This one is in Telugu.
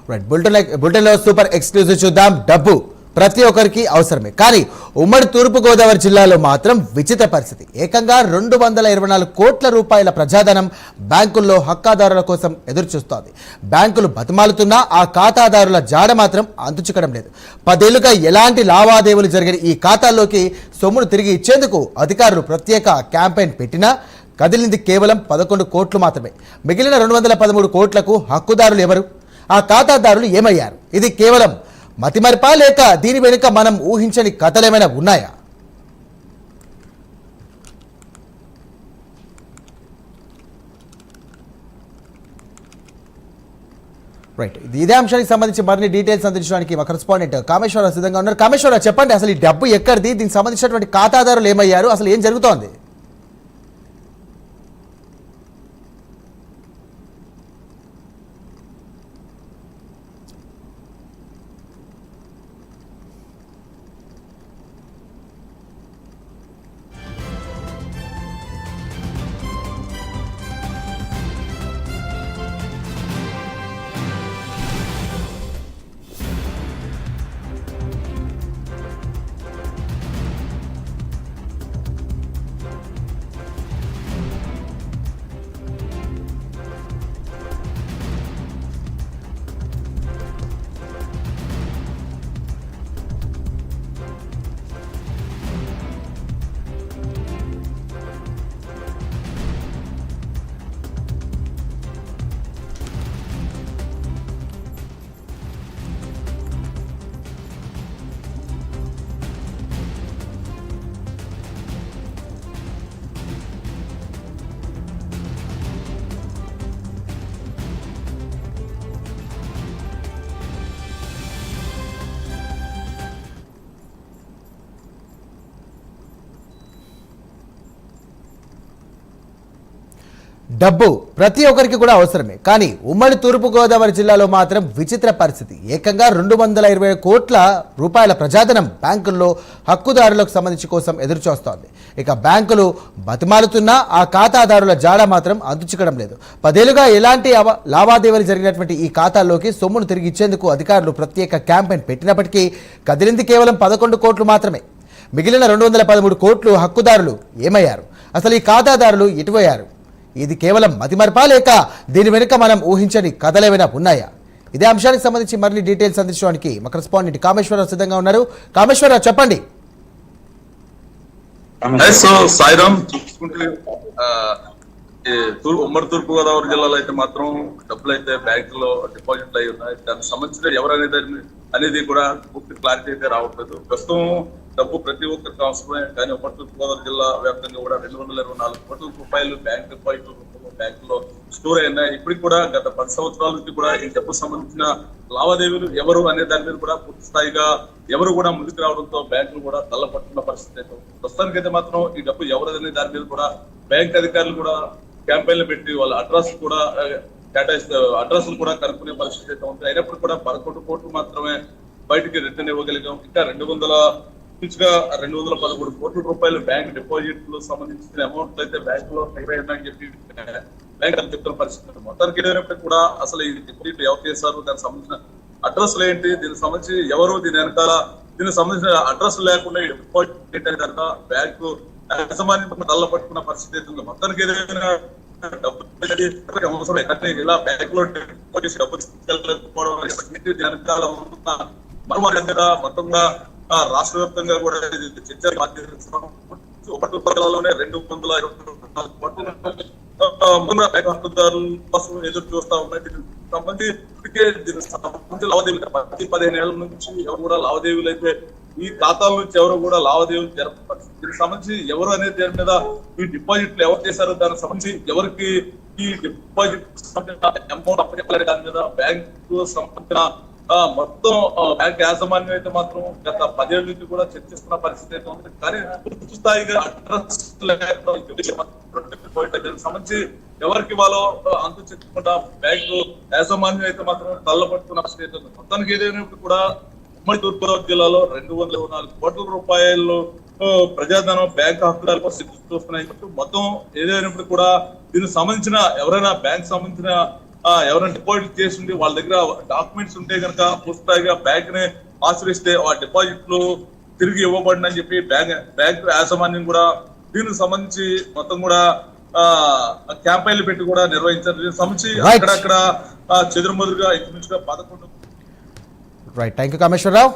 రైట్ బులెటిన్లో సూపర్ ఎక్స్క్లూజివ్ చూద్దాం. డబ్బు ప్రతి ఒక్కరికి అవసరమే, కానీ ఉమ్మడి తూర్పుగోదావరి జిల్లాలో మాత్రం విచిత్ర పరిస్థితి. ఏకంగా 224 కోట్ల రూపాయల ప్రజాధనం బ్యాంకుల్లో హక్కాదారుల కోసం ఎదురు చూస్తోంది. బ్యాంకులు బతిమాలుతున్నా ఆ ఖాతాదారుల జాడ మాత్రం అంతుచిక్కడం లేదు. 10 ఏళ్లుగా ఎలాంటి లావాదేవీలు జరిగిన ఈ ఖాతాల్లోకి సొమ్మును తిరిగి ఇచ్చేందుకు అధికారులు ప్రత్యేక క్యాంపెయిన్ పెట్టినా కదిలింది కేవలం 11 కోట్లు మాత్రమే. మిగిలిన 213 కోట్లకు హక్కుదారులు ఎవరు? ఆ ఖాతాదారులు ఏమయ్యారు? ఇది కేవలం మతిమరిపా, లేక దీని వెనుక మనం ఊహించని కథలేమైనా ఉన్నాయా? రైట్, ఇదే అంశానికి సంబంధించి మరిన్ని డీటెయిల్స్ అందించడానికి మా కరెస్పాండెంట్ కామేశ్వరరావు సిద్ధంగా ఉన్నారు. కామేశ్వరరావు, చెప్పండి, అసలు ఈ డబ్బు ఎక్కడిది? దీనికి సంబంధించినటువంటి ఖాతాదారులు ఏమయ్యారు? అసలు ఏం జరుగుతోంది? డబ్బు ప్రతి ఒక్కరికి కూడా అవసరమే, కానీ ఉమ్మడి తూర్పుగోదావరి జిల్లాలో మాత్రం విచిత్ర పరిస్థితి. ఏకంగా 220 కోట్ల రూపాయల ప్రజాధనం బ్యాంకుల్లో హక్కుదారులకు సంబంధించి కోసం ఎదురుచూస్తోంది. ఇక బ్యాంకులు బతిమాలుతున్నా ఆ ఖాతాదారుల జాడ మాత్రం అంతుచిక్కడం లేదు. 10 ఏళ్లుగా ఎలాంటి లావాదేవీలు జరిగినటువంటి ఈ ఖాతాల్లోకి సొమ్మును తిరిగి ఇచ్చేందుకు అధికారులు ప్రత్యేక క్యాంపెయిన్ పెట్టినప్పటికీ కదిలింది కేవలం 11 కోట్లు మాత్రమే. మిగిలిన 213 కోట్లు హక్కుదారులు ఏమయ్యారు? అసలు ఈ ఖాతాదారులు ఎటుపోయారు? ఇది కేవలం మతిమరిపా, లేక దీని వెనుక మనం ఊహించని కథలేమైనా ఉన్నాయా? ఇదే అంశానికి సంబంధించి మరిన్ని డీటెయిల్స్ అందించడానికి మా కరెస్పాండెంట్ కామేశ్వరరావు సిద్ధంగా ఉన్నారు. కామేశ్వరరావు, చెప్పండి. సాయిరామ్, చూసుకుంటే ఉమ్మడి తూర్పు గోదావరి జిల్లాలో అయితే మాత్రం డబ్బులు అయితే బ్యాంకులో డిపాజిట్లు అయి ఉన్నాయి. దానికి సంబంధించిన అనేది కూడా పూర్తి క్లారిటీ అయితే రావట్లేదు. ప్రస్తుతం డబ్బు ప్రతి ఒక్కరికి అవసరమే, కానీ ఉమ్మడి తూర్పు గోదావరి జిల్లా వ్యాప్తంగా కూడా 224 కోట్ల రూపాయలు బ్యాంక్ డిపాజిట్లు బ్యాంకులో స్టోర్ అయినాయి. ఇప్పటికి కూడా గత 10 సంవత్సరాల నుంచి కూడా ఈ డబ్బు సంబంధించిన లావాదేవీలు ఎవరు అనే దాని మీద కూడా పూర్తి స్థాయిగా ఎవరు కూడా ముందుకు రావడంతో బ్యాంకులు కూడా తల్లపట్టుకున్న పరిస్థితి అయితే ప్రస్తుతానికి అయితే మాత్రం ఈ డబ్బు ఎవరు అనే దాని మీద కూడా బ్యాంక్ అధికారులు కూడా క్యాంపెయిన్లు పెట్టి వాళ్ళ అడ్రస్ కూడా కేటాయిస్తే అడ్రస్లు కూడా కనుక్కునే పరిస్థితి అయితే ఉంది. అయినప్పుడు కూడా 11 కోట్లు మాత్రమే బయటికి రిటర్న్ ఇవ్వగలిగాం. ఇంకా 213 కోట్ల రూపాయలు బ్యాంక్ డిపాజిట్లు సంబంధించిన అమౌంట్ అయితే బ్యాంక్ లో అని చెప్పి బ్యాంక్ అని చెప్తున్న పరిస్థితి. మొత్తానికి ఏదైనప్పటికీ కూడా అసలు ఈ డిపాజిట్ ఎవరు చేశారు, దానికి సంబంధించిన అడ్రస్లు ఏంటి, దీనికి సంబంధించి ఎవరు, దీని వెనకాల దీనికి సంబంధించిన అడ్రస్ లేకుండా ఈ డిపాజిట్ ఏంటంటే కనుక బ్యాంకు యాజమాన్యం తల్ల పట్టుకున్న పరిస్థితి అయితే ఉంది. మొత్తానికి ఏదైనా డబ్బు అవసరం ఇలా బ్యాంక్ లో డబ్బు తీసుకెళ్ళకపోవడం వెనకాల మొత్తంగా రాష్ట్ర వ్యాప్తంగా కూడా చర్చ 224 కోట్ల హక్కుదారుల కోసం ఎదురు చూస్తా ఉన్నాయి. దీనికి సంబంధించి లావాదేవీలు ప్రతి 15 ఏళ్ల నుంచి ఎవరు కూడా లావాదేవీలు అయితే ఈ ఖాతాల నుంచి ఎవరు కూడా లావాదేవీలు జరప దీనికి సంబంధించి ఎవరు అనేది దాని మీద ఈ డిపాజిట్లు ఎవరు చేశారో దానికి సంబంధించి ఎవరికి ఈ డిపాజిట్ అమౌంట్ అప్పచెప్పాలి దాని మీద బ్యాంకు సంబంధించిన మొత్తం బ్యాంక్ యాజమాన్యం అయితే మాత్రం గత 10 ఏళ్ల నుంచి కూడా చర్చిస్తున్న పరిస్థితి అయితే ఉంది. కానీ పూర్తి స్థాయిగా అడ్రస్ సంబంధించి ఎవరికి వాళ్ళో అంతు చెప్పుకుంటా బ్యాంకు యాజమాన్యం అయితే మాత్రం తల్లపట్టుకున్న పరిస్థితి అయితే ఉంది. మొత్తానికి ఏదైనప్పుడు కూడా ఉమ్మడి తూర్పుగోదావరి జిల్లాలో 224 కోట్ల రూపాయలు ప్రజాధనం బ్యాంక్ హక్కుదారుల కోసం చూస్తున్నాయి. మొత్తం ఏదైనప్పుడు కూడా దీనికి సంబంధించిన ఎవరైనా బ్యాంక్ సంబంధించిన ఎవరైనా డిపాజిట్ చేసి వాళ్ళ దగ్గర డాక్యుమెంట్స్ ఉంటే కనుక పూర్తిగా బ్యాంక్ ని ఆశ్రయిస్తే ఆ డిపాజిట్లు తిరిగి ఇవ్వబడిన అని చెప్పి బ్యాంక్ యాజమాన్యం కూడా దీనికి సంబంధించి మొత్తం కూడా క్యాంపైన్లు పెట్టి కూడా నిర్వహించారు. దీనికి సంబంధించి అక్కడక్కడ చెదురుమదురుగా ఇంచుమించుగా 11. Right, thank you Kameswara Rao.